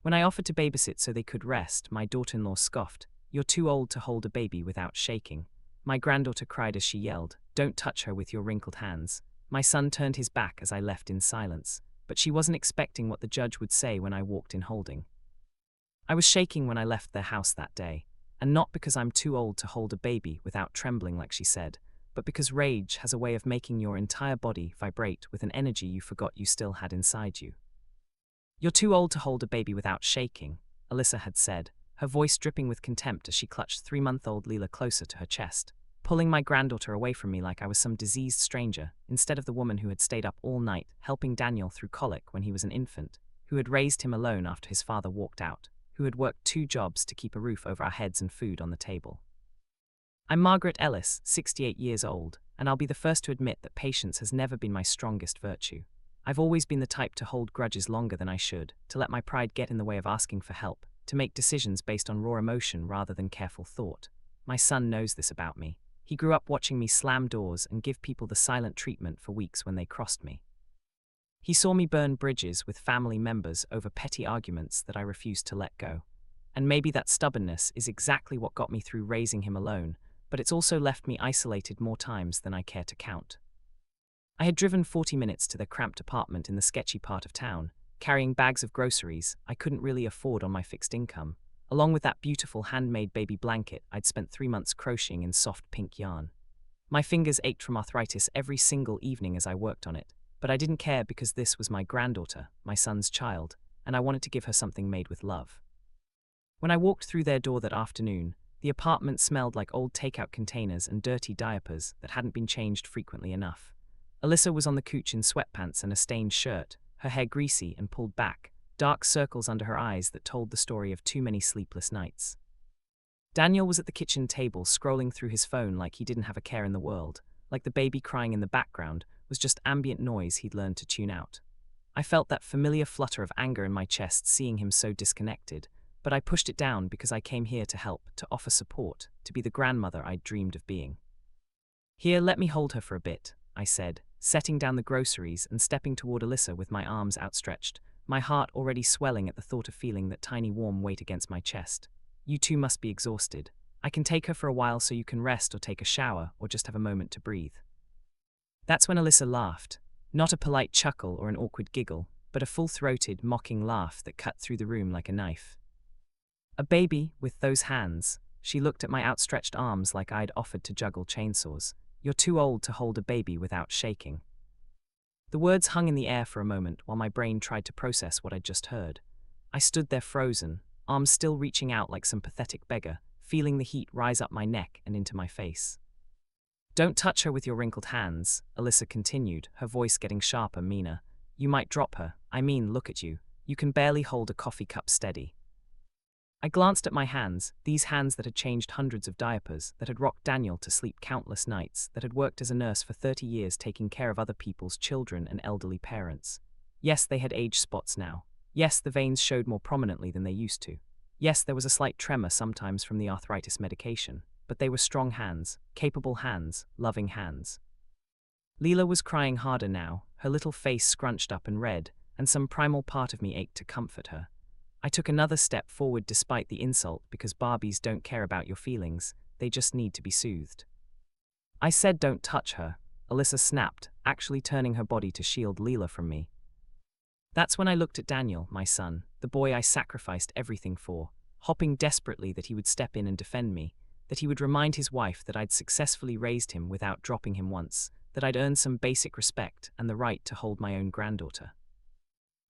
When I offered to babysit so they could rest, my daughter-in-law scoffed, "You're too old to hold a baby without shaking." My granddaughter cried as she yelled, "Don't touch her with your wrinkled hands." My son turned his back as I left in silence, but she wasn't expecting what the judge would say when I walked in holding. I was shaking when I left their house that day, and not because I'm too old to hold a baby without trembling like she said, but because rage has a way of making your entire body vibrate with an energy you forgot you still had inside you. "You're too old to hold a baby without shaking," Alyssa had said, her voice dripping with contempt as she clutched 3-month-old Leela closer to her chest, pulling my granddaughter away from me like I was some diseased stranger, instead of the woman who had stayed up all night helping Daniel through colic when he was an infant, who had raised him alone after his father walked out, who had worked 2 jobs to keep a roof over our heads and food on the table. I'm Margaret Ellis, 68 years old, and I'll be the first to admit that patience has never been my strongest virtue. I've always been the type to hold grudges longer than I should, to let my pride get in the way of asking for help, to make decisions based on raw emotion rather than careful thought. My son knows this about me. He grew up watching me slam doors and give people the silent treatment for weeks when they crossed me. He saw me burn bridges with family members over petty arguments that I refused to let go. And maybe that stubbornness is exactly what got me through raising him alone, but it's also left me isolated more times than I care to count. I had driven 40 minutes to their cramped apartment in the sketchy part of town, carrying bags of groceries I couldn't really afford on my fixed income, along with that beautiful handmade baby blanket I'd spent 3 months crocheting in soft pink yarn. My fingers ached from arthritis every single evening as I worked on it, but I didn't care because this was my granddaughter, my son's child, and I wanted to give her something made with love. When I walked through their door that afternoon, the apartment smelled like old takeout containers and dirty diapers that hadn't been changed frequently enough. Alyssa was on the couch in sweatpants and a stained shirt, her hair greasy and pulled back, dark circles under her eyes that told the story of too many sleepless nights. Daniel was at the kitchen table scrolling through his phone like he didn't have a care in the world, like the baby crying in the background was just ambient noise he'd learned to tune out. I felt that familiar flutter of anger in my chest seeing him so disconnected, but I pushed it down because I came here to help, to offer support, to be the grandmother I'd dreamed of being. "Here, let me hold her for a bit," I said, setting down the groceries and stepping toward Alyssa with my arms outstretched, my heart already swelling at the thought of feeling that tiny warm weight against my chest. "You two must be exhausted. I can take her for a while so you can rest or take a shower or just have a moment to breathe." That's when Alyssa laughed, not a polite chuckle or an awkward giggle, but a full-throated, mocking laugh that cut through the room like a knife. "A baby, with those hands," she looked at my outstretched arms like I'd offered to juggle chainsaws. "You're too old to hold a baby without shaking." The words hung in the air for a moment while my brain tried to process what I'd just heard. I stood there frozen, arms still reaching out like some pathetic beggar, feeling the heat rise up my neck and into my face. "Don't touch her with your wrinkled hands," Alyssa continued, her voice getting sharper, meaner. "You might drop her. I mean, look at you. You can barely hold a coffee cup steady." I glanced at my hands, these hands that had changed hundreds of diapers, that had rocked Daniel to sleep countless nights, that had worked as a nurse for 30 years taking care of other people's children and elderly parents. Yes, they had age spots now. Yes, the veins showed more prominently than they used to. Yes, there was a slight tremor sometimes from the arthritis medication, but they were strong hands, capable hands, loving hands. Leela was crying harder now, her little face scrunched up and red, and some primal part of me ached to comfort her. I took another step forward despite the insult because Barbies don't care about your feelings, they just need to be soothed. "I said don't touch her," Alyssa snapped, actually turning her body to shield Leela from me. That's when I looked at Daniel, my son, the boy I sacrificed everything for, hoping desperately that he would step in and defend me, that he would remind his wife that I'd successfully raised him without dropping him once, that I'd earned some basic respect and the right to hold my own granddaughter.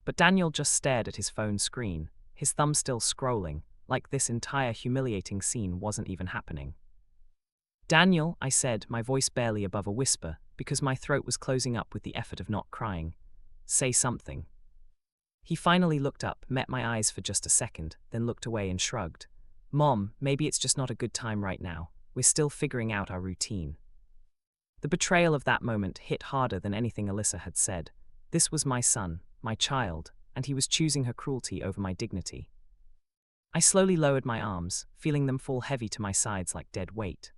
But Daniel just stared at his phone screen, his thumb still scrolling, like this entire humiliating scene wasn't even happening. "Daniel," I said, my voice barely above a whisper, because my throat was closing up with the effort of not crying. "Say something." He finally looked up, met my eyes for just a second, then looked away and shrugged. "Mom, maybe it's just not a good time right now. We're still figuring out our routine." The betrayal of that moment hit harder than anything Alyssa had said. This was my son, my child, and he was choosing her cruelty over my dignity. I slowly lowered my arms, feeling them fall heavy to my sides like dead weight.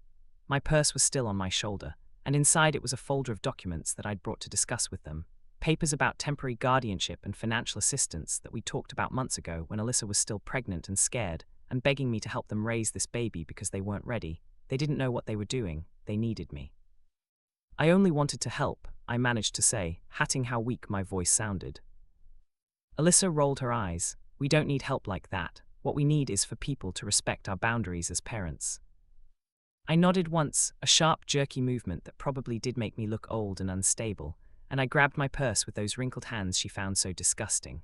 My purse was still on my shoulder, and inside it was a folder of documents that I'd brought to discuss with them. Papers about temporary guardianship and financial assistance that we talked about months ago when Alyssa was still pregnant and scared, and begging me to help them raise this baby because they weren't ready. They didn't know what they were doing, they needed me. I only wanted to help, I managed to say, hatting how weak my voice sounded. Alyssa rolled her eyes. We don't need help like that. What we need is for people to respect our boundaries as parents. I nodded once, a sharp, jerky movement that probably did make me look old and unstable, and I grabbed my purse with those wrinkled hands she found so disgusting.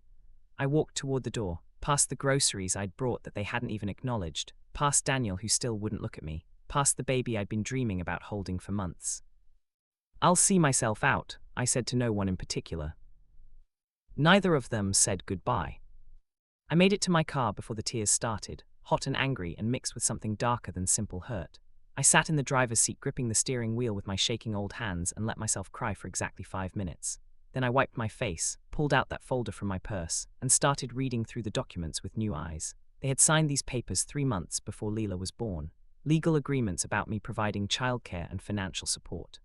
I walked toward the door, past the groceries I'd brought that they hadn't even acknowledged, past Daniel who still wouldn't look at me, past the baby I'd been dreaming about holding for months. I'll see myself out, I said to no one in particular. Neither of them said goodbye. I made it to my car before the tears started, hot and angry and mixed with something darker than simple hurt. I sat in the driver's seat gripping the steering wheel with my shaking old hands and let myself cry for exactly 5 minutes. Then I wiped my face, pulled out that folder from my purse, and started reading through the documents with new eyes. They had signed these papers 3 months before Leela was born. Legal agreements about me providing childcare and financial support.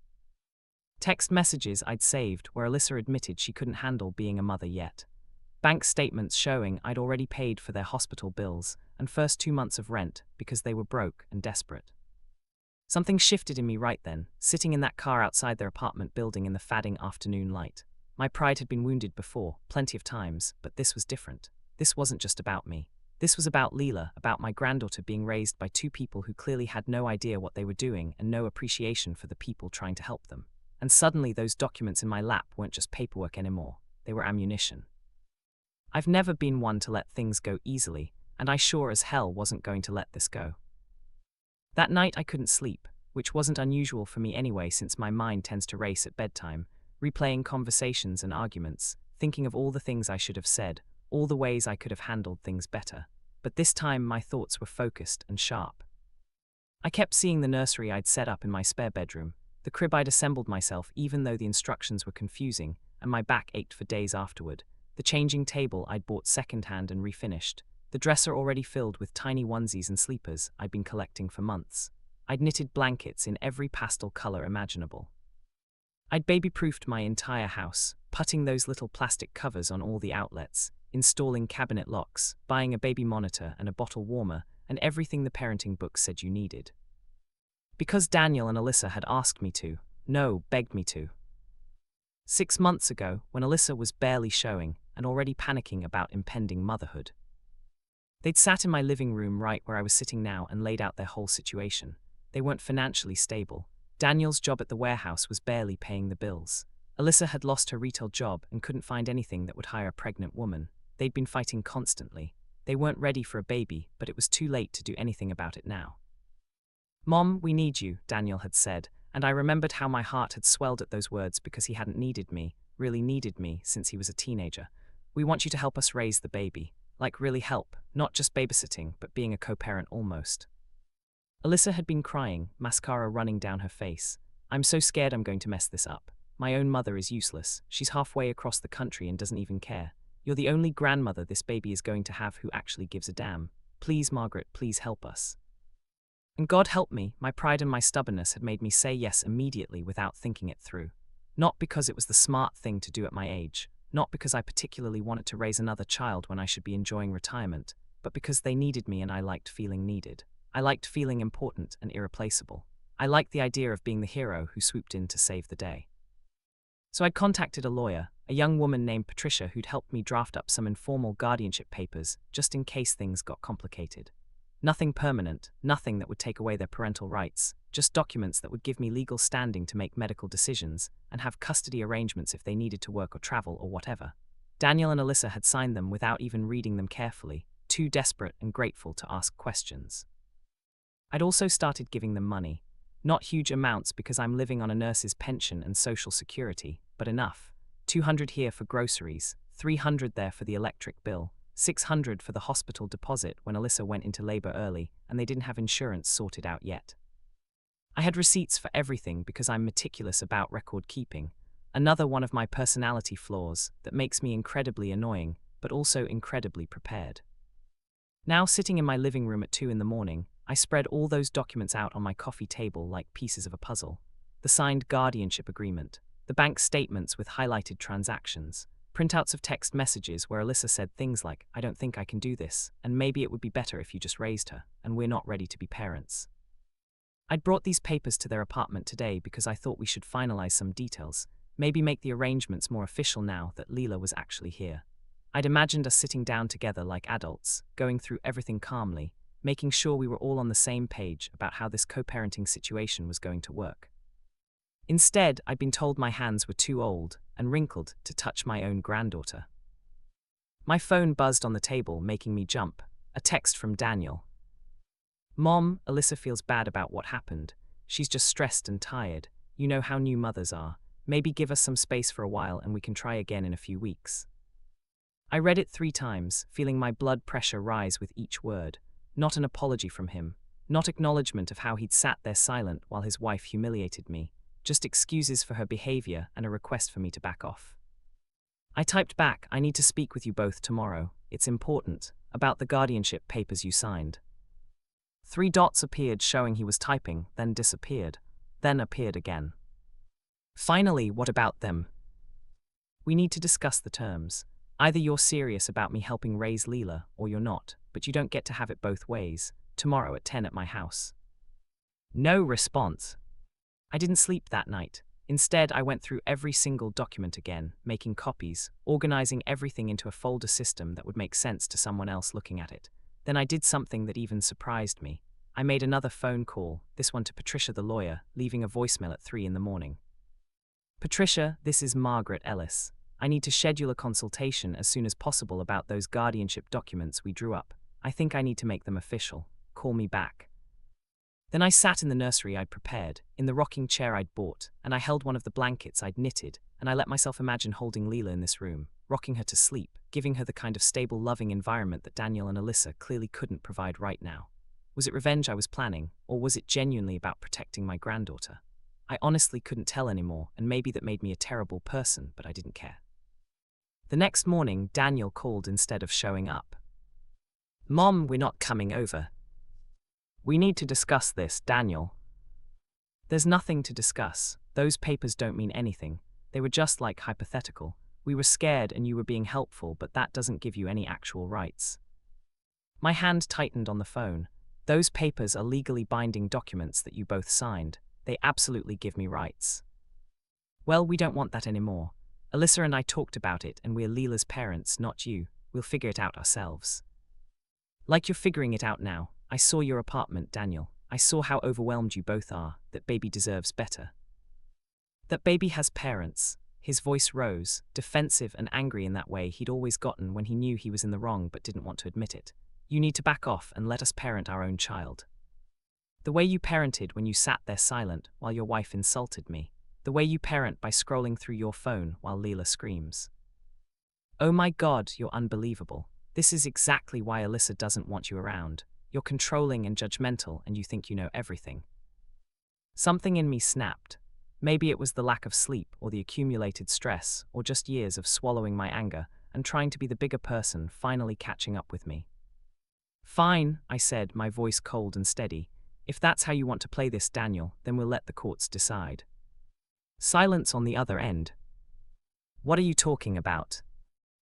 Text messages I'd saved where Alyssa admitted she couldn't handle being a mother yet. Bank statements showing I'd already paid for their hospital bills and first 2 months of rent because they were broke and desperate. Something shifted in me right then, sitting in that car outside their apartment building in the fading afternoon light. My pride had been wounded before, plenty of times, but this was different. This wasn't just about me. This was about Leela, about my granddaughter being raised by 2 people who clearly had no idea what they were doing and no appreciation for the people trying to help them. And suddenly those documents in my lap weren't just paperwork anymore, they were ammunition. I've never been one to let things go easily, and I sure as hell wasn't going to let this go. That night I couldn't sleep, which wasn't unusual for me anyway since my mind tends to race at bedtime, replaying conversations and arguments, thinking of all the things I should have said, all the ways I could have handled things better. But this time my thoughts were focused and sharp. I kept seeing the nursery I'd set up in my spare bedroom, the crib I'd assembled myself even though the instructions were confusing, and my back ached for days afterward, the changing table I'd bought secondhand and refinished, the dresser already filled with tiny onesies and sleepers I'd been collecting for months. I'd knitted blankets in every pastel color imaginable. I'd baby-proofed my entire house, putting those little plastic covers on all the outlets, installing cabinet locks, buying a baby monitor and a bottle warmer, and everything the parenting book said you needed. Because Daniel and Alyssa had asked me to, no, begged me to. 6 months ago, when Alyssa was barely showing and already panicking about impending motherhood. They'd sat in my living room right where I was sitting now and laid out their whole situation. They weren't financially stable. Daniel's job at the warehouse was barely paying the bills. Alyssa had lost her retail job and couldn't find anything that would hire a pregnant woman. They'd been fighting constantly. They weren't ready for a baby, but it was too late to do anything about it now. "Mom, we need you," Daniel had said, and I remembered how my heart had swelled at those words because he hadn't needed me, really needed me, since he was a teenager. "We want you to help us raise the baby. Like really help, not just babysitting, but being a co-parent almost." Alyssa had been crying, mascara running down her face. "I'm so scared I'm going to mess this up. My own mother is useless. She's halfway across the country and doesn't even care. You're the only grandmother this baby is going to have who actually gives a damn. Please, Margaret, please help us." And God help me, my pride and my stubbornness had made me say yes immediately without thinking it through. Not because it was the smart thing to do at my age, not because I particularly wanted to raise another child when I should be enjoying retirement, but because they needed me and I liked feeling needed. I liked feeling important and irreplaceable. I liked the idea of being the hero who swooped in to save the day. So I'd contacted a lawyer, a young woman named Patricia who'd helped me draft up some informal guardianship papers just in case things got complicated. Nothing permanent, nothing that would take away their parental rights, just documents that would give me legal standing to make medical decisions and have custody arrangements if they needed to work or travel or whatever. Daniel and Alyssa had signed them without even reading them carefully, too desperate and grateful to ask questions. I'd also started giving them money. Not huge amounts because I'm living on a nurse's pension and social security, but enough. 200 here for groceries, 300 there for the electric bill, 600 for the hospital deposit when Alyssa went into labor early and they didn't have insurance sorted out yet. I had receipts for everything because I'm meticulous about record keeping, another one of my personality flaws that makes me incredibly annoying, but also incredibly prepared. Now sitting in my living room at 2 in the morning, I spread all those documents out on my coffee table like pieces of a puzzle. The signed guardianship agreement, The bank statements with highlighted transactions, printouts of text messages where Alyssa said things like, "I don't think I can do this, and maybe it would be better if you just raised her, and we're not ready to be parents." I'd brought these papers to their apartment today because I thought we should finalize some details, maybe make the arrangements more official now that Leela was actually here. I'd imagined us sitting down together like adults, going through everything calmly, making sure we were all on the same page about how this co-parenting situation was going to work. Instead, I'd been told my hands were too old and wrinkled to touch my own granddaughter. My phone buzzed on the table, making me jump. A text from Daniel. "Mom, Alyssa feels bad about what happened. She's just stressed and tired. You know how new mothers are. Maybe give us some space for a while and we can try again in a few weeks." I read it 3 times, feeling my blood pressure rise with each word. Not an apology from him. Not acknowledgement of how he'd sat there silent while his wife humiliated me. Just excuses for her behavior and a request for me to back off. I typed back, "I need to speak with you both tomorrow. It's important. About the guardianship papers you signed." 3 dots appeared showing he was typing, then disappeared, then appeared again. "Finally, what about them? We need to discuss the terms. Either you're serious about me helping raise Leela, or you're not, but you don't get to have it both ways. Tomorrow at 10 at my house." No response. I didn't sleep that night. Instead, I went through every single document again, making copies, organizing everything into a folder system that would make sense to someone else looking at it. Then I did something that even surprised me. I made another phone call, this one to Patricia the lawyer, leaving a voicemail at 3 in the morning. "Patricia, this is Margaret Ellis. I need to schedule a consultation as soon as possible about those guardianship documents we drew up. I think I need to make them official. Call me back." Then I sat in the nursery I'd prepared, in the rocking chair I'd bought, and I held one of the blankets I'd knitted, and I let myself imagine holding Leela in this room, rocking her to sleep, giving her the kind of stable, loving environment that Daniel and Alyssa clearly couldn't provide right now. Was it revenge I was planning, or was it genuinely about protecting my granddaughter? I honestly couldn't tell anymore, and maybe that made me a terrible person, but I didn't care. The next morning, Daniel called instead of showing up. "Mom, we're not coming over." "We need to discuss this, Daniel." "There's nothing to discuss. Those papers don't mean anything. They were just like hypothetical. We were scared and you were being helpful, but that doesn't give you any actual rights." My hand tightened on the phone. "Those papers are legally binding documents that you both signed. They absolutely give me rights." "Well, we don't want that anymore. Alyssa and I talked about it, and we're Leela's parents, not you. We'll figure it out ourselves." "Like you're figuring it out now. I saw your apartment, Daniel. I saw how overwhelmed you both are, that baby deserves better. That baby has parents." His voice rose, defensive and angry in that way he'd always gotten when he knew he was in the wrong but didn't want to admit it. "You need to back off and let us parent our own child. The way you parented when you sat there silent while your wife insulted me. The way you parent by scrolling through your phone while Leela screams. Oh my God, you're unbelievable. This is exactly why Alyssa doesn't want you around. You're controlling and judgmental, and you think you know everything." Something in me snapped. Maybe it was the lack of sleep, or the accumulated stress, or just years of swallowing my anger and trying to be the bigger person finally catching up with me. "Fine," I said, my voice cold and steady. "If that's how you want to play this, Daniel, then we'll let the courts decide." Silence on the other end. "What are you talking about?"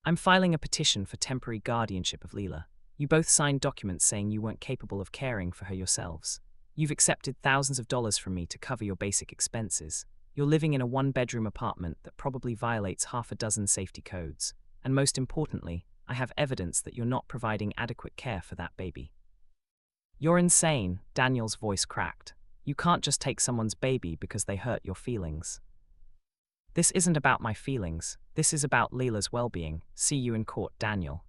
"I'm filing a petition for temporary guardianship of Leela. You both signed documents saying you weren't capable of caring for her yourselves. You've accepted thousands of dollars from me to cover your basic expenses. You're living in a 1-bedroom apartment that probably violates half a dozen safety codes. And most importantly, I have evidence that you're not providing adequate care for that baby." "You're insane," Daniel's voice cracked. "You can't just take someone's baby because they hurt your feelings." "This isn't about my feelings. This is about Leela's well-being. See you in court, Daniel."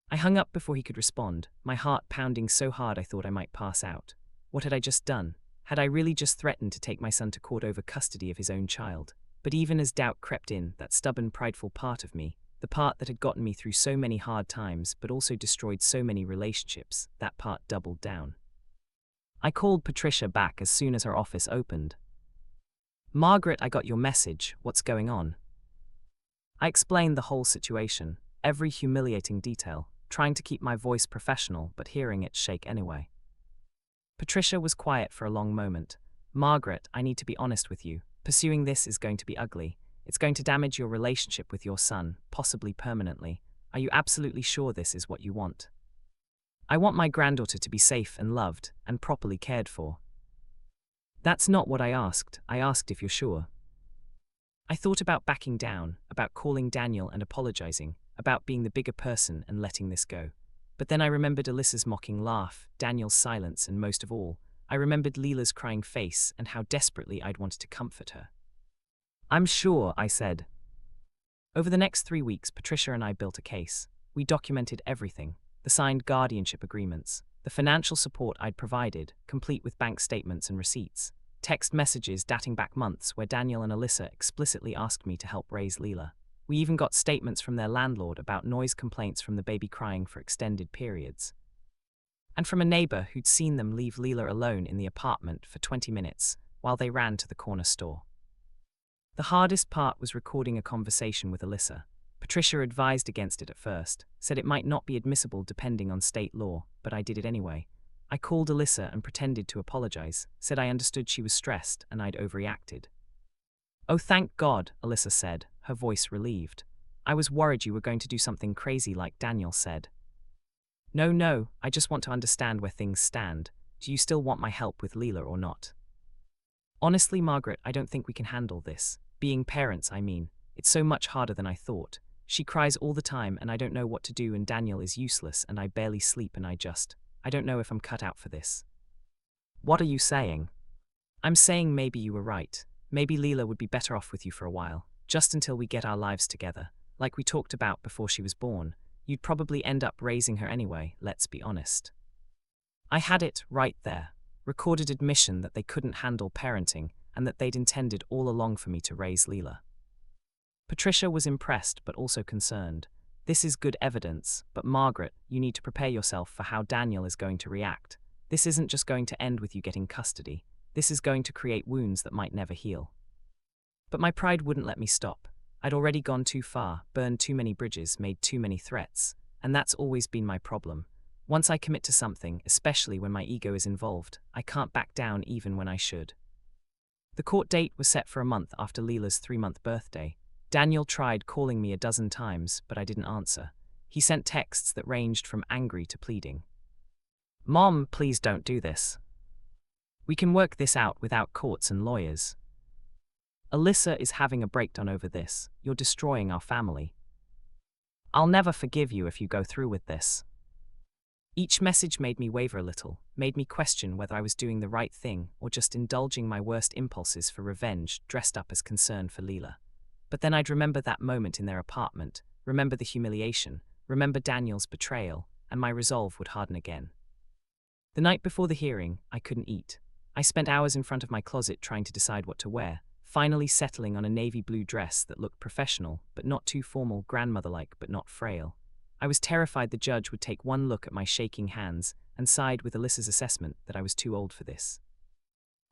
I hung up before he could respond, my heart pounding so hard I thought I might pass out. What had I just done? Had I really just threatened to take my son to court over custody of his own child? But even as doubt crept in, that stubborn, prideful part of me, the part that had gotten me through so many hard times but also destroyed so many relationships, that part doubled down. I called Patricia back as soon as her office opened. "Margaret, I got your message. What's going on?" I explained the whole situation, every humiliating detail, trying to keep my voice professional but hearing it shake anyway. Patricia was quiet for a long moment. "Margaret, I need to be honest with you. Pursuing this is going to be ugly. It's going to damage your relationship with your son, possibly permanently. Are you absolutely sure this is what you want? I want my granddaughter to be safe and loved and properly cared for. That's not what I asked. I asked if you're sure. I thought about backing down, about calling Daniel and apologizing, about being the bigger person and letting this go. But then I remembered Alyssa's mocking laugh, Daniel's silence, and most of all, I remembered Leela's crying face and how desperately I'd wanted to comfort her. I'm sure, I said. Over the next 3 weeks, Patricia and I built a case. We documented everything, the signed guardianship agreements, the financial support I'd provided, complete with bank statements and receipts, text messages dating back months where Daniel and Alyssa explicitly asked me to help raise Leela. We even got statements from their landlord about noise complaints from the baby crying for extended periods. And from a neighbor who'd seen them leave Leela alone in the apartment for 20 minutes while they ran to the corner store. The hardest part was recording a conversation with Alyssa. Patricia advised against it at first, said it might not be admissible depending on state law, but I did it anyway. I called Alyssa and pretended to apologize, said I understood she was stressed and I'd overreacted. Oh, thank God, Alyssa said, her voice relieved. I was worried you were going to do something crazy like Daniel said. No, I just want to understand where things stand. Do you still want my help with Leela or not? Honestly, Margaret, I don't think we can handle this. Being parents, I mean. It's so much harder than I thought. She cries all the time and I don't know what to do, and Daniel is useless and I barely sleep and I don't know if I'm cut out for this. What are you saying? I'm saying maybe you were right. Maybe Leela would be better off with you for a while, just until we get our lives together. Like we talked about before she was born, you'd probably end up raising her anyway, let's be honest. I had it right there. Recorded admission that they couldn't handle parenting and that they'd intended all along for me to raise Leela. Patricia was impressed but also concerned. This is good evidence, but Margaret, you need to prepare yourself for how Daniel is going to react. This isn't just going to end with you getting custody. This is going to create wounds that might never heal. But my pride wouldn't let me stop. I'd already gone too far, burned too many bridges, made too many threats, and that's always been my problem. Once I commit to something, especially when my ego is involved, I can't back down even when I should. The court date was set for a month after Leela's 3-month birthday. Daniel tried calling me a dozen times, but I didn't answer. He sent texts that ranged from angry to pleading. Mom, please don't do this. We can work this out without courts and lawyers. Alyssa is having a breakdown over this. You're destroying our family. I'll never forgive you if you go through with this. Each message made me waver a little, made me question whether I was doing the right thing or just indulging my worst impulses for revenge dressed up as concern for Leela. But then I'd remember that moment in their apartment, remember the humiliation, remember Daniel's betrayal, and my resolve would harden again. The night before the hearing, I couldn't eat. I spent hours in front of my closet trying to decide what to wear, finally settling on a navy blue dress that looked professional, but not too formal, grandmother-like but not frail. I was terrified the judge would take one look at my shaking hands and side with Alyssa's assessment that I was too old for this.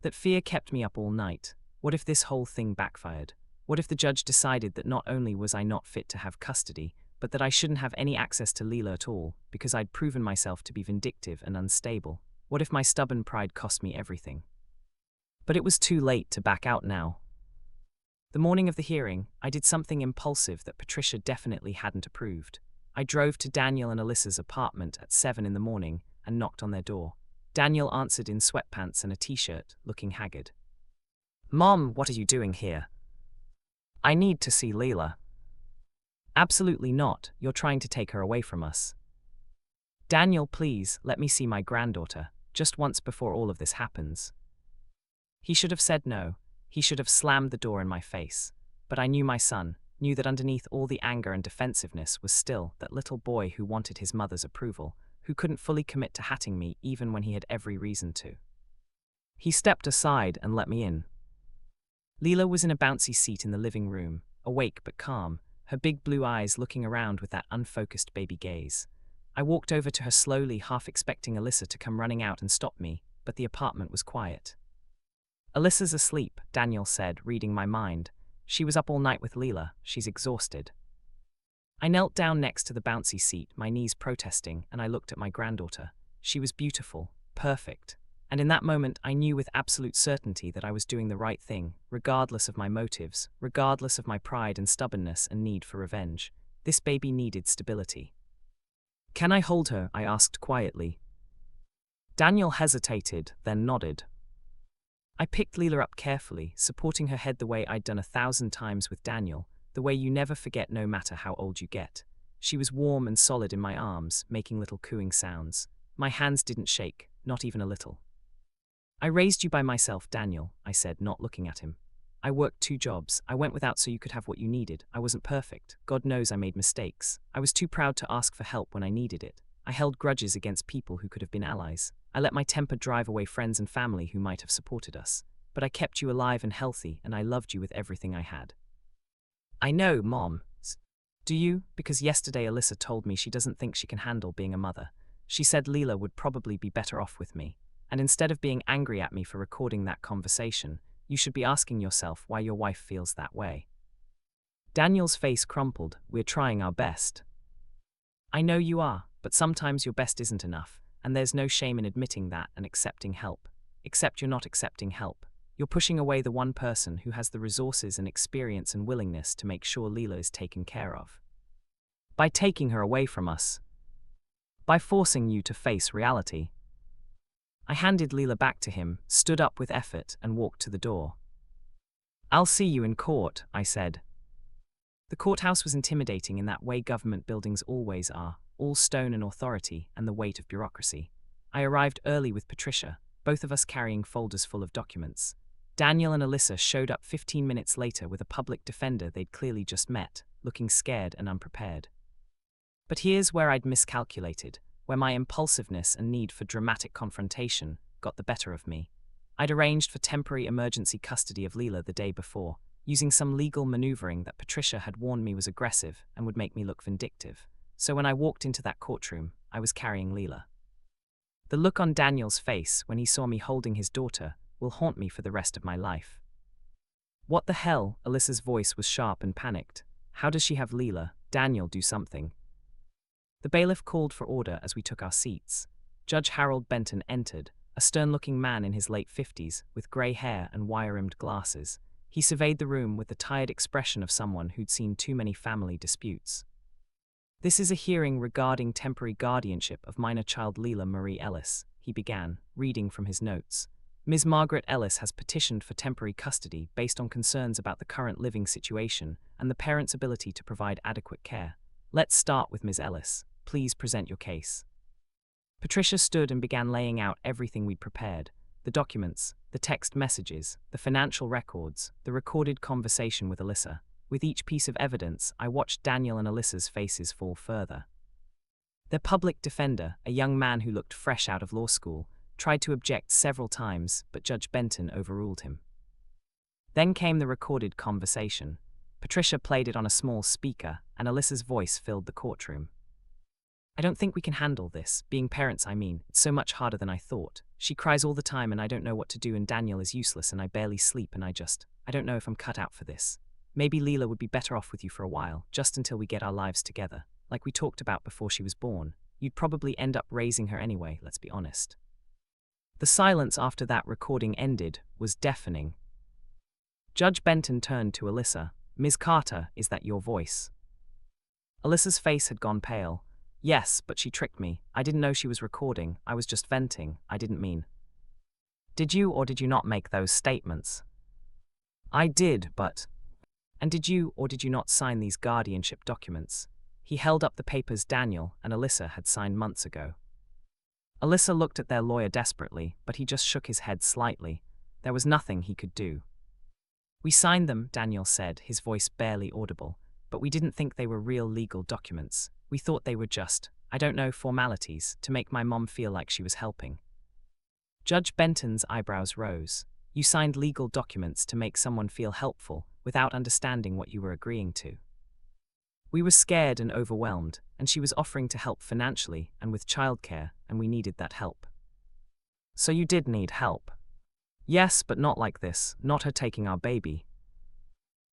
That fear kept me up all night. What if this whole thing backfired? What if the judge decided that not only was I not fit to have custody, but that I shouldn't have any access to Leela at all because I'd proven myself to be vindictive and unstable? What if my stubborn pride cost me everything? But it was too late to back out now. The morning of the hearing, I did something impulsive that Patricia definitely hadn't approved. I drove to Daniel and Alyssa's apartment at 7 in the morning and knocked on their door. Daniel answered in sweatpants and a t-shirt, looking haggard. Mom, what are you doing here? I need to see Leela. Absolutely not, you're trying to take her away from us. Daniel, please, let me see my granddaughter, just once before all of this happens. He should have said no. He should have slammed the door in my face. But I knew my son, knew that underneath all the anger and defensiveness was still that little boy who wanted his mother's approval, who couldn't fully commit to hatting me even when he had every reason to. He stepped aside and let me in. Leela was in a bouncy seat in the living room, awake but calm, her big blue eyes looking around with that unfocused baby gaze. I walked over to her slowly, half expecting Alyssa to come running out and stop me, but the apartment was quiet. Alyssa's asleep, Daniel said, reading my mind. She was up all night with Leela, she's exhausted. I knelt down next to the bouncy seat, my knees protesting, and I looked at my granddaughter. She was beautiful, perfect, And in that moment, I knew with absolute certainty that I was doing the right thing, regardless of my motives, regardless of my pride and stubbornness and need for revenge. This baby needed stability. "Can I hold her?" I asked quietly. Daniel hesitated, then nodded. I picked Leela up carefully, supporting her head the way I'd done 1,000 times with Daniel, the way you never forget no matter how old you get. She was warm and solid in my arms, making little cooing sounds. My hands didn't shake, not even a little. "I raised you by myself, Daniel," I said, not looking at him. "I worked 2 jobs. I went without so you could have what you needed. I wasn't perfect. God knows I made mistakes. I was too proud to ask for help when I needed it. I held grudges against people who could have been allies. I let my temper drive away friends and family who might have supported us. But I kept you alive and healthy, and I loved you with everything I had." "I know, Mom." "Do you? Because yesterday Alyssa told me she doesn't think she can handle being a mother. She said Leela would probably be better off with me. And instead of being angry at me for recording that conversation, you should be asking yourself why your wife feels that way." Daniel's face crumpled. "We're trying our best." "I know you are, but sometimes your best isn't enough, and there's no shame in admitting that and accepting help. Except you're not accepting help. You're pushing away the one person who has the resources and experience and willingness to make sure Leela is taken care of. By taking her away from us. By forcing you to face reality." I handed Leela back to him, stood up with effort, and walked to the door. "I'll see you in court," I said. The courthouse was intimidating in that way government buildings always are, all stone and authority and the weight of bureaucracy. I arrived early with Patricia, both of us carrying folders full of documents. Daniel and Alyssa showed up 15 minutes later with a public defender they'd clearly just met, looking scared and unprepared. But here's where I'd miscalculated, where my impulsiveness and need for dramatic confrontation got the better of me. I'd arranged for temporary emergency custody of Leela the day before, using some legal maneuvering that Patricia had warned me was aggressive and would make me look vindictive. So when I walked into that courtroom, I was carrying Leela. The look on Daniel's face when he saw me holding his daughter will haunt me for the rest of my life. "What the hell?" Alyssa's voice was sharp and panicked. "How does she have Leela? Daniel, do something." The bailiff called for order as we took our seats. Judge Harold Benton entered, a stern-looking man in his late 50s, with grey hair and wire-rimmed glasses. He surveyed the room with the tired expression of someone who'd seen too many family disputes. "This is a hearing regarding temporary guardianship of minor child Leela Marie Ellis," he began, reading from his notes. "Ms. Margaret Ellis has petitioned for temporary custody based on concerns about the current living situation and the parent's ability to provide adequate care. Let's start with Ms. Ellis. Please present your case." Patricia stood and began laying out everything we'd prepared: the documents, the text messages, the financial records, the recorded conversation with Alyssa. With each piece of evidence, I watched Daniel and Alyssa's faces fall further. Their public defender, a young man who looked fresh out of law school, tried to object several times, but Judge Benton overruled him. Then came the recorded conversation. Patricia played it on a small speaker, and Alyssa's voice filled the courtroom. "I don't think we can handle this. Being parents, I mean. It's so much harder than I thought. She cries all the time and I don't know what to do, and Daniel is useless and I barely sleep, and I don't know if I'm cut out for this. Maybe Leela would be better off with you for a while, just until we get our lives together. Like we talked about before she was born. You'd probably end up raising her anyway, let's be honest." The silence after that recording ended was deafening. Judge Benton turned to Alyssa. "Ms. Carter, is that your voice?" Alyssa's face had gone pale. "Yes, but she tricked me. I didn't know she was recording. I was just venting. I didn't mean." "Did you or did you not make those statements?" "I did, but..." "And did you or did you not sign these guardianship documents?" He held up the papers Daniel and Alyssa had signed months ago. Alyssa looked at their lawyer desperately, but he just shook his head slightly. There was nothing he could do. "We signed them," Daniel said, his voice barely audible, "but we didn't think they were real legal documents. We thought they were just, I don't know, formalities, to make my mom feel like she was helping." Judge Benton's eyebrows rose. "You signed legal documents to make someone feel helpful, without understanding what you were agreeing to." "We were scared and overwhelmed, and she was offering to help financially and with childcare, and we needed that help." "So you did need help?" "Yes, but not like this, not her taking our baby."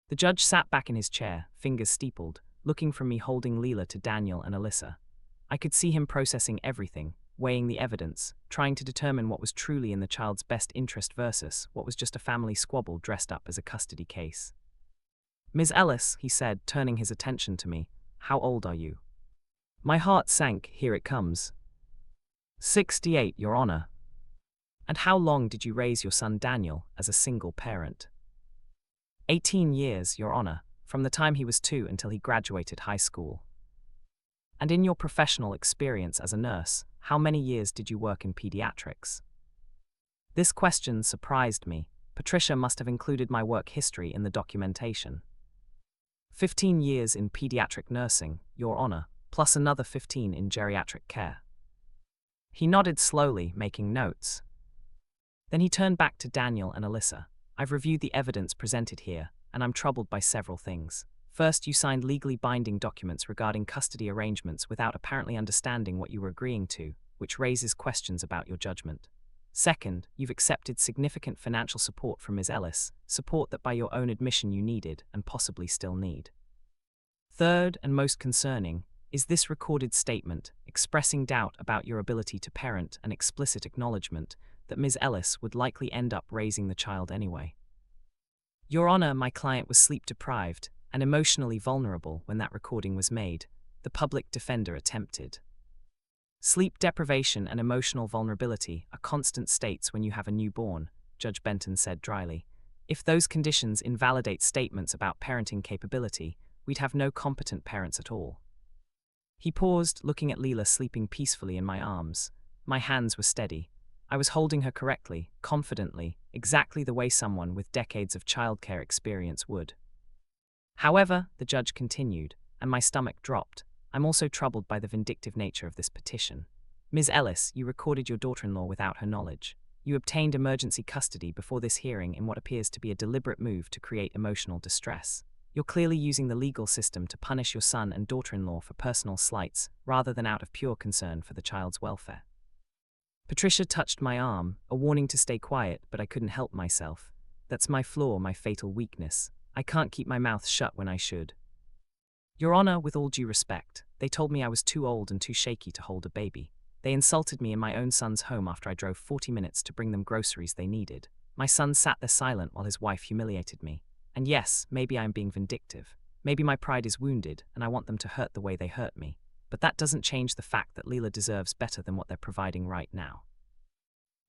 The judge sat back in his chair, fingers steepled, looking from me holding Leela to Daniel and Alyssa. I could see him processing everything, weighing the evidence, trying to determine what was truly in the child's best interest versus what was just a family squabble dressed up as a custody case. "Ms. Ellis," he said, turning his attention to me, "how old are you?" My heart sank. Here it comes. 68, Your Honor. "And how long did you raise your son Daniel as a single parent?" 18 years, Your Honor, from the time he was 2 until he graduated high school. "And in your professional experience as a nurse, how many years did you work in pediatrics?" This question surprised me. Patricia must have included my work history in the documentation. 15 years in pediatric nursing, Your Honor, plus another 15 in geriatric care. He nodded slowly, making notes. Then he turned back to Daniel and Alyssa. "I've reviewed the evidence presented here, and I'm troubled by several things. First, you signed legally binding documents regarding custody arrangements without apparently understanding what you were agreeing to, which raises questions about your judgment. Second, you've accepted significant financial support from Ms. Ellis, support that by your own admission you needed and possibly still need. Third, and most concerning, is this recorded statement expressing doubt about your ability to parent and explicit acknowledgement that Ms. Ellis would likely end up raising the child anyway. Your Honor, my client was sleep-deprived and emotionally vulnerable when that recording was made," the public defender attempted. "Sleep deprivation and emotional vulnerability are constant states when you have a newborn," Judge Benton said dryly. "If those conditions invalidate statements about parenting capability, we'd have no competent parents at all." He paused, looking at Leela sleeping peacefully in my arms. My hands were steady. I was holding her correctly, confidently, exactly the way someone with decades of childcare experience would. "However," the judge continued, and my stomach dropped, "I'm also troubled by the vindictive nature of this petition. Ms. Ellis, you recorded your daughter-in-law without her knowledge. You obtained emergency custody before this hearing in what appears to be a deliberate move to create emotional distress. You're clearly using the legal system to punish your son and daughter-in-law for personal slights, rather than out of pure concern for the child's welfare." Patricia touched my arm, a warning to stay quiet, but I couldn't help myself. That's my flaw, my fatal weakness. I can't keep my mouth shut when I should. "Your Honor, with all due respect, they told me I was too old and too shaky to hold a baby. They insulted me in my own son's home after I drove 40 minutes to bring them groceries they needed. My son sat there silent while his wife humiliated me. And yes, maybe I'm being vindictive. Maybe my pride is wounded and I want them to hurt the way they hurt me. But that doesn't change the fact that Leela deserves better than what they're providing right now."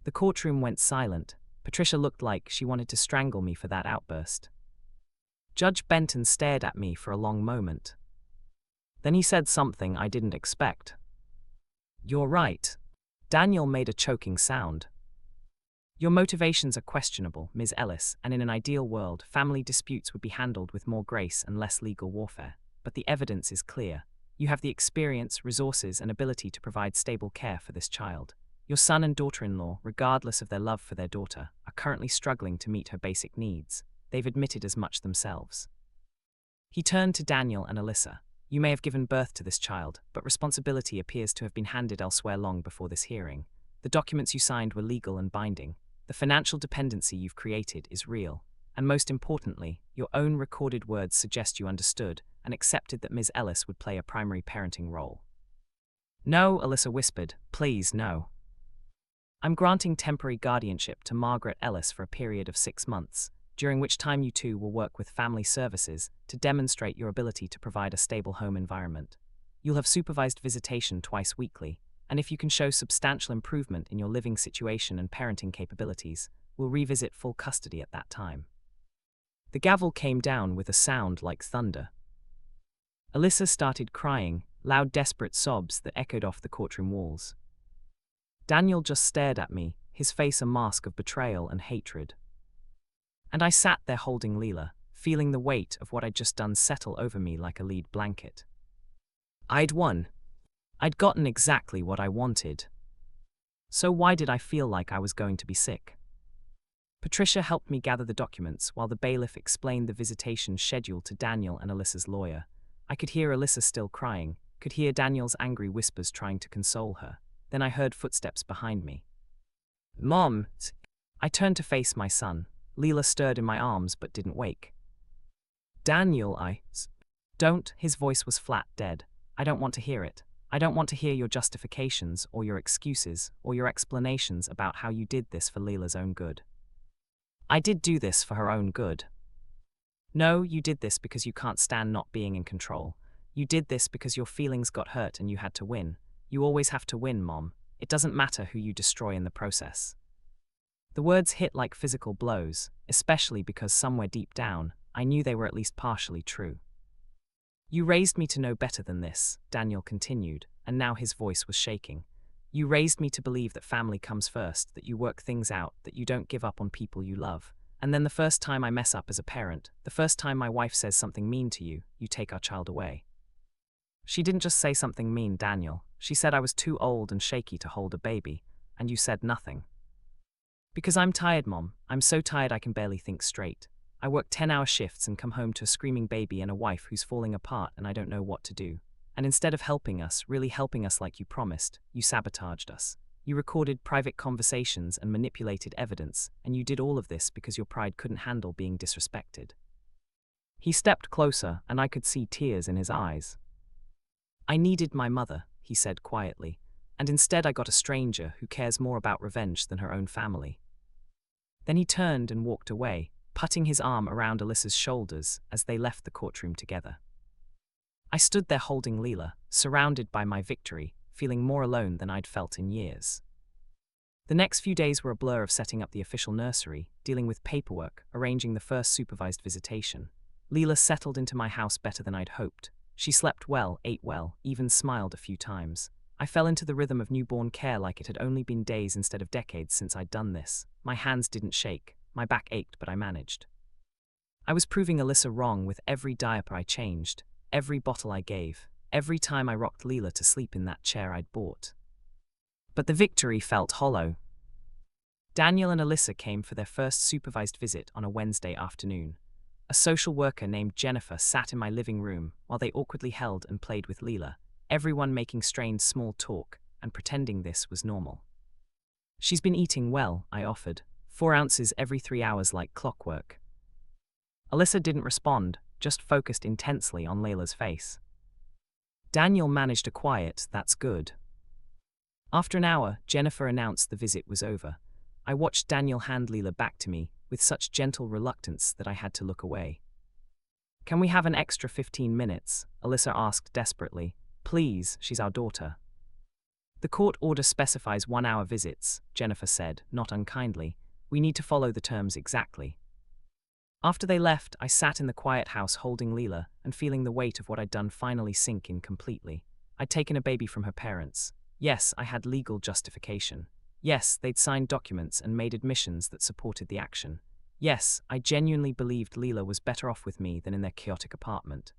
The courtroom went silent. Patricia looked like she wanted to strangle me for that outburst. Judge Benton stared at me for a long moment. Then he said something I didn't expect. "You're right." Daniel made a choking sound. "Your motivations are questionable, Ms. Ellis, and in an ideal world, family disputes would be handled with more grace and less legal warfare. But the evidence is clear. You have the experience, resources, and ability to provide stable care for this child. Your son and daughter-in-law, regardless of their love for their daughter, are currently struggling to meet her basic needs. They've admitted as much themselves." He turned to Daniel and Alyssa. "You may have given birth to this child, but responsibility appears to have been handed elsewhere long before this hearing. The documents you signed were legal and binding. The financial dependency you've created is real. And most importantly, your own recorded words suggest you understood and accepted that Ms. Ellis would play a primary parenting role." "No," Alyssa whispered. "Please, no. I'm granting temporary guardianship to Margaret Ellis for a period of 6 months, during which time you two will work with family services to demonstrate your ability to provide a stable home environment. You'll have supervised visitation twice weekly, and if you can show substantial improvement in your living situation and parenting capabilities, we'll revisit full custody at that time." The gavel came down with a sound like thunder. Alyssa started crying, loud desperate sobs that echoed off the courtroom walls. Daniel just stared at me, his face a mask of betrayal and hatred. And I sat there holding Leela, feeling the weight of what I'd just done settle over me like a lead blanket. I'd won. I'd gotten exactly what I wanted. So why did I feel like I was going to be sick? Patricia helped me gather the documents while the bailiff explained the visitation schedule to Daniel and Alyssa's lawyer. I could hear Alyssa still crying, could hear Daniel's angry whispers trying to console her. Then I heard footsteps behind me. "Mom!" I turned to face my son. Leela stirred in my arms but didn't wake. "Daniel, Don't." His voice was flat, dead. "I don't want to hear it. I don't want to hear your justifications or your excuses or your explanations about how you did this for Leela's own good. I did do this for her own good. No, you did this because you can't stand not being in control. You did this because your feelings got hurt and you had to win. You always have to win, Mom. It doesn't matter who you destroy in the process. The words hit like physical blows, especially because somewhere deep down, I knew they were at least partially true. You raised me to know better than this, Daniel continued, and now his voice was shaking. You raised me to believe that family comes first, that you work things out, that you don't give up on people you love. And then the first time I mess up as a parent, the first time my wife says something mean to you, you take our child away. She didn't just say something mean, Daniel. She said I was too old and shaky to hold a baby, and you said nothing. Because I'm tired, Mom. I'm so tired I can barely think straight. I work 10-hour shifts and come home to a screaming baby and a wife who's falling apart and I don't know what to do. And instead of helping us, really helping us like you promised, you sabotaged us. You recorded private conversations and manipulated evidence, and you did all of this because your pride couldn't handle being disrespected. He stepped closer, and I could see tears in his eyes. I needed my mother, he said quietly, and instead I got a stranger who cares more about revenge than her own family. Then he turned and walked away, putting his arm around Alyssa's shoulders as they left the courtroom together. I stood there holding Leela, surrounded by my victory, feeling more alone than I'd felt in years. The next few days were a blur of setting up the official nursery, dealing with paperwork, arranging the first supervised visitation. Leela settled into my house better than I'd hoped. She slept well, ate well, even smiled a few times. I fell into the rhythm of newborn care like it had only been days instead of decades since I'd done this. My hands didn't shake, my back ached, but I managed. I was proving Alyssa wrong with every diaper I changed, every bottle I gave, every time I rocked Leela to sleep in that chair I'd bought. But the victory felt hollow. Daniel and Alyssa came for their first supervised visit on a Wednesday afternoon. A social worker named Jennifer sat in my living room while they awkwardly held and played with Leela, everyone making strained small talk and pretending this was normal. She's been eating well, I offered, 4 ounces every 3 hours like clockwork. Alyssa didn't respond, just focused intensely on Layla's face. Daniel managed a quiet, "That's good." After an hour, Jennifer announced the visit was over. I watched Daniel hand Leela back to me with such gentle reluctance that I had to look away. "Can we have an extra 15 minutes?" Alyssa asked desperately. "Please, she's our daughter." "The court order specifies 1-hour visits," Jennifer said, not unkindly. "We need to follow the terms exactly." After they left, I sat in the quiet house holding Leela and feeling the weight of what I'd done finally sink in completely. I'd taken a baby from her parents. Yes, I had legal justification. Yes, they'd signed documents and made admissions that supported the action. Yes, I genuinely believed Leela was better off with me than in their chaotic apartment.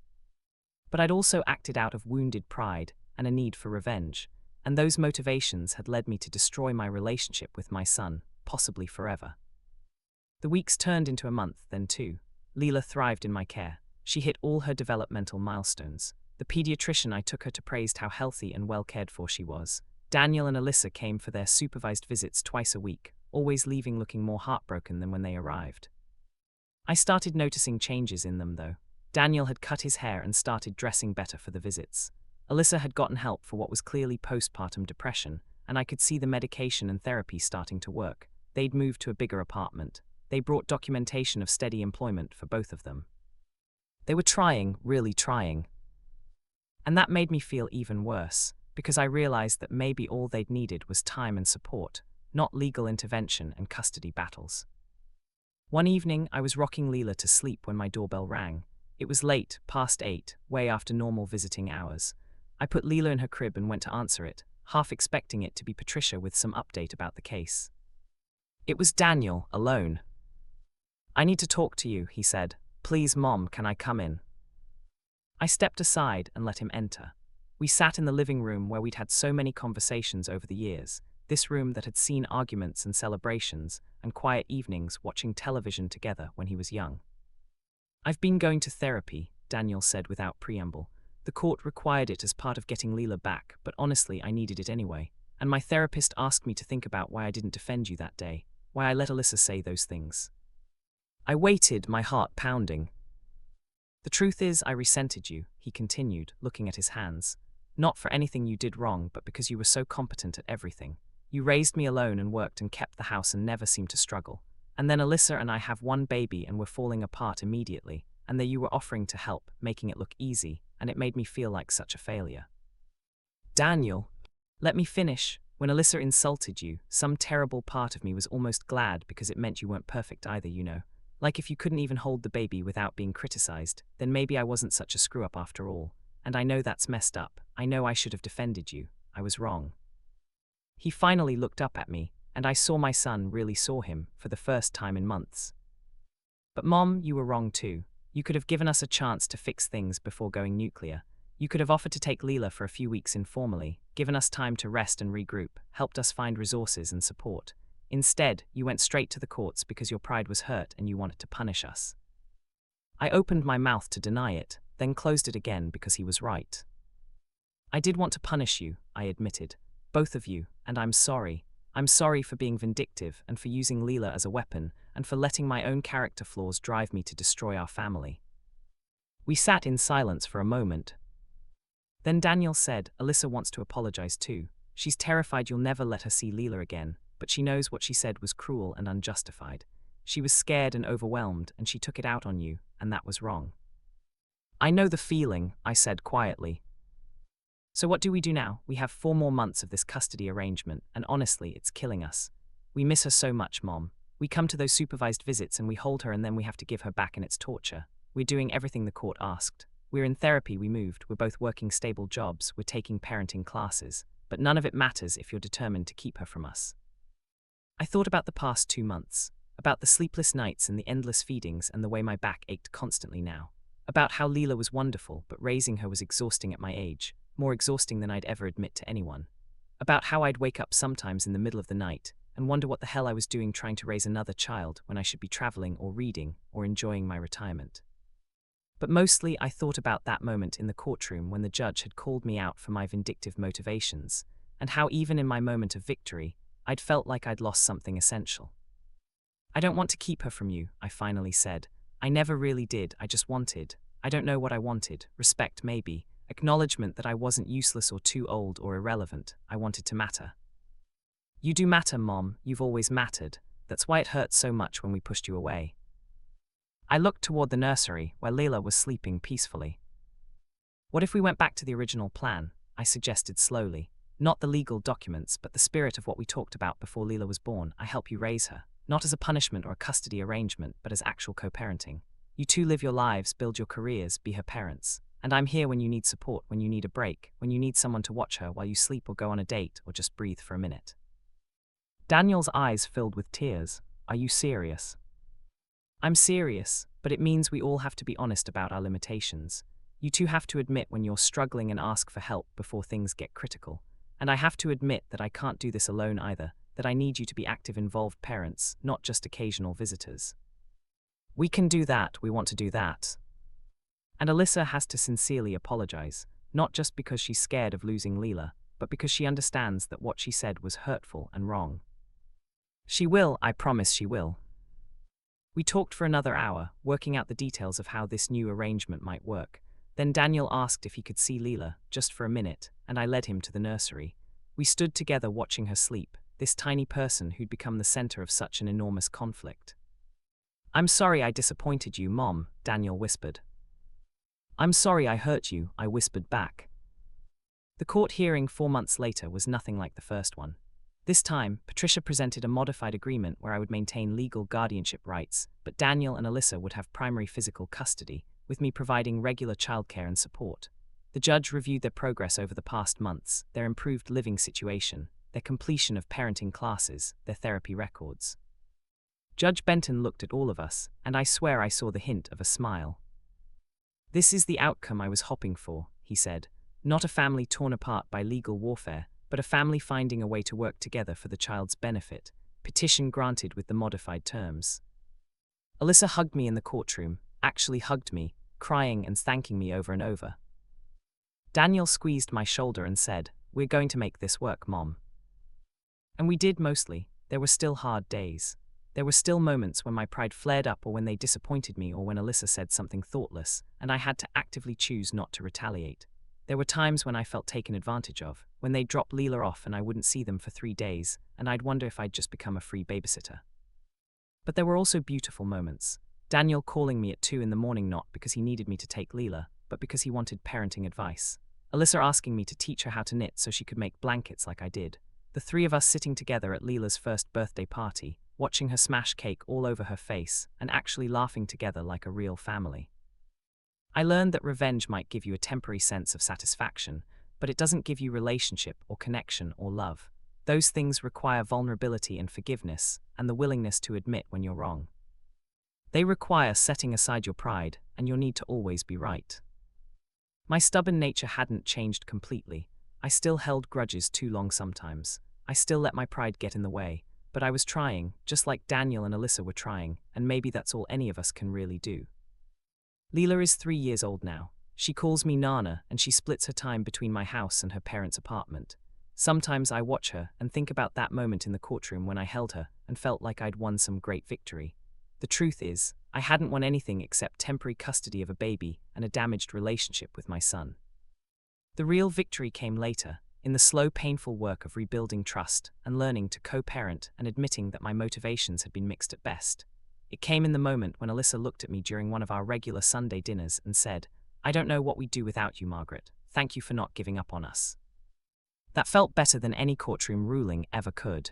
But I'd also acted out of wounded pride and a need for revenge, and those motivations had led me to destroy my relationship with my son, possibly forever. The weeks turned into a month, then 2. Leela thrived in my care. She hit all her developmental milestones. The pediatrician I took her to praised how healthy and well cared for she was. Daniel and Alyssa came for their supervised visits twice a week, always leaving looking more heartbroken than when they arrived. I started noticing changes in them, though. Daniel had cut his hair and started dressing better for the visits. Alyssa had gotten help for what was clearly postpartum depression, and I could see the medication and therapy starting to work. They'd moved to a bigger apartment. They brought documentation of steady employment for both of them. They were trying, really trying. And that made me feel even worse, because I realized that maybe all they'd needed was time and support, not legal intervention and custody battles. One evening, I was rocking Leela to sleep when my doorbell rang. It was late, past 8, way after normal visiting hours. I put Leela in her crib and went to answer it, half expecting it to be Patricia with some update about the case. It was Daniel, alone. "I need to talk to you," he said. "Please, Mom, can I come in?" I stepped aside and let him enter. We sat in the living room where we'd had so many conversations over the years, this room that had seen arguments and celebrations, and quiet evenings watching television together when he was young. "I've been going to therapy," Daniel said without preamble. "The court required it as part of getting Leela back, but honestly, I needed it anyway. And my therapist asked me to think about why I didn't defend you that day, why I let Alyssa say those things." I waited, my heart pounding. "The truth is, I resented you," he continued, looking at his hands. Not for anything you did wrong, but because you were so competent at everything. You raised me alone and worked and kept the house and never seemed to struggle. And then Alyssa and I have one baby and we're falling apart immediately, and there you were offering to help, making it look easy, and it made me feel like such a failure. Daniel, let me finish. When Alyssa insulted you, some terrible part of me was almost glad because it meant you weren't perfect either, you know. Like if you couldn't even hold the baby without being criticized, then maybe I wasn't such a screw-up after all. And I know that's messed up. I know I should have defended you. I was wrong. He finally looked up at me, and I saw my son really saw him for the first time in months. But Mom, you were wrong too. You could have given us a chance to fix things before going nuclear. You could have offered to take Leela for a few weeks informally, given us time to rest and regroup, helped us find resources and support. Instead, you went straight to the courts because your pride was hurt and you wanted to punish us. I opened my mouth to deny it, then closed it again because he was right. I did want to punish you, I admitted. Both of you, and I'm sorry. I'm sorry for being vindictive and for using Leela as a weapon and for letting my own character flaws drive me to destroy our family. We sat in silence for a moment. Then Daniel said, Alyssa wants to apologize too. She's terrified you'll never let her see Leela again, but she knows what she said was cruel and unjustified. She was scared and overwhelmed, and she took it out on you, and that was wrong. I know the feeling, I said quietly. So what do we do now? We have 4 more months of this custody arrangement, and honestly, it's killing us. We miss her so much, Mom. We come to those supervised visits and we hold her and then we have to give her back and it's torture. We're doing everything the court asked. We're in therapy, we moved, we're both working stable jobs, we're taking parenting classes. But none of it matters if you're determined to keep her from us. I thought about the past 2 months, about the sleepless nights and the endless feedings and the way my back ached constantly now. About how Leela was wonderful, but raising her was exhausting at my age, more exhausting than I'd ever admit to anyone. About how I'd wake up sometimes in the middle of the night and wonder what the hell I was doing trying to raise another child when I should be traveling or reading or enjoying my retirement. But mostly I thought about that moment in the courtroom when the judge had called me out for my vindictive motivations, and how even in my moment of victory, I'd felt like I'd lost something essential. I don't want to keep her from you, I finally said. I never really did, I just wanted. I don't know what I wanted, respect maybe, acknowledgement that I wasn't useless or too old or irrelevant. I wanted to matter. You do matter, Mom, you've always mattered. That's why it hurt so much when we pushed you away. I looked toward the nursery, where Leela was sleeping peacefully. What if we went back to the original plan? I suggested slowly. Not the legal documents, but the spirit of what we talked about before Leela was born. I help you raise her. Not as a punishment or a custody arrangement, but as actual co-parenting. You two live your lives, build your careers, be her parents. And I'm here when you need support, when you need a break, when you need someone to watch her while you sleep or go on a date or just breathe for a minute. Daniel's eyes filled with tears. Are you serious? I'm serious, but it means we all have to be honest about our limitations. You two have to admit when you're struggling and ask for help before things get critical. And I have to admit that I can't do this alone either, that I need you to be active, involved parents, not just occasional visitors. We can do that, we want to do that. And Alyssa has to sincerely apologize, not just because she's scared of losing Leela, but because she understands that what she said was hurtful and wrong. She will, I promise she will. We talked for another hour, working out the details of how this new arrangement might work. Then Daniel asked if he could see Leela, just for a minute, and I led him to the nursery. We stood together watching her sleep, this tiny person who'd become the center of such an enormous conflict. I'm sorry I disappointed you, Mom, Daniel whispered. I'm sorry I hurt you, I whispered back. The court hearing 4 months later was nothing like the first one. This time, Patricia presented a modified agreement where I would maintain legal guardianship rights, but Daniel and Alyssa would have primary physical custody, with me providing regular childcare and support. The judge reviewed their progress over the past months, their improved living situation, their completion of parenting classes, their therapy records. Judge Benton looked at all of us, and I swear I saw the hint of a smile. This is the outcome I was hoping for, he said. Not a family torn apart by legal warfare, but a family finding a way to work together for the child's benefit. Petition granted with the modified terms. Alyssa hugged me in the courtroom, actually hugged me, crying and thanking me over and over. Daniel squeezed my shoulder and said, "We're going to make this work, Mom." And we did mostly. There were still hard days. There were still moments when my pride flared up or when they disappointed me or when Alyssa said something thoughtless, and I had to actively choose not to retaliate. There were times when I felt taken advantage of, when they'd drop Leela off and I wouldn't see them for 3 days, and I'd wonder if I'd just become a free babysitter. But there were also beautiful moments. Daniel calling me at 2 in the morning not because he needed me to take Leela, but because he wanted parenting advice. Alyssa asking me to teach her how to knit so she could make blankets like I did. The three of us sitting together at Leela's first birthday party, watching her smash cake all over her face, and actually laughing together like a real family. I learned that revenge might give you a temporary sense of satisfaction, but it doesn't give you relationship or connection or love. Those things require vulnerability and forgiveness, and the willingness to admit when you're wrong. They require setting aside your pride and your need to always be right. My stubborn nature hadn't changed completely. I still held grudges too long sometimes. I still let my pride get in the way, but I was trying, just like Daniel and Alyssa were trying, and maybe that's all any of us can really do. Leela is 3 years old now. She calls me Nana, and she splits her time between my house and her parents' apartment. Sometimes I watch her and think about that moment in the courtroom when I held her and felt like I'd won some great victory. The truth is, I hadn't won anything except temporary custody of a baby and a damaged relationship with my son. The real victory came later, in the slow, painful work of rebuilding trust and learning to co-parent and admitting that my motivations had been mixed at best. It came in the moment when Alyssa looked at me during one of our regular Sunday dinners and said, "I don't know what we'd do without you, Margaret. Thank you for not giving up on us." That felt better than any courtroom ruling ever could.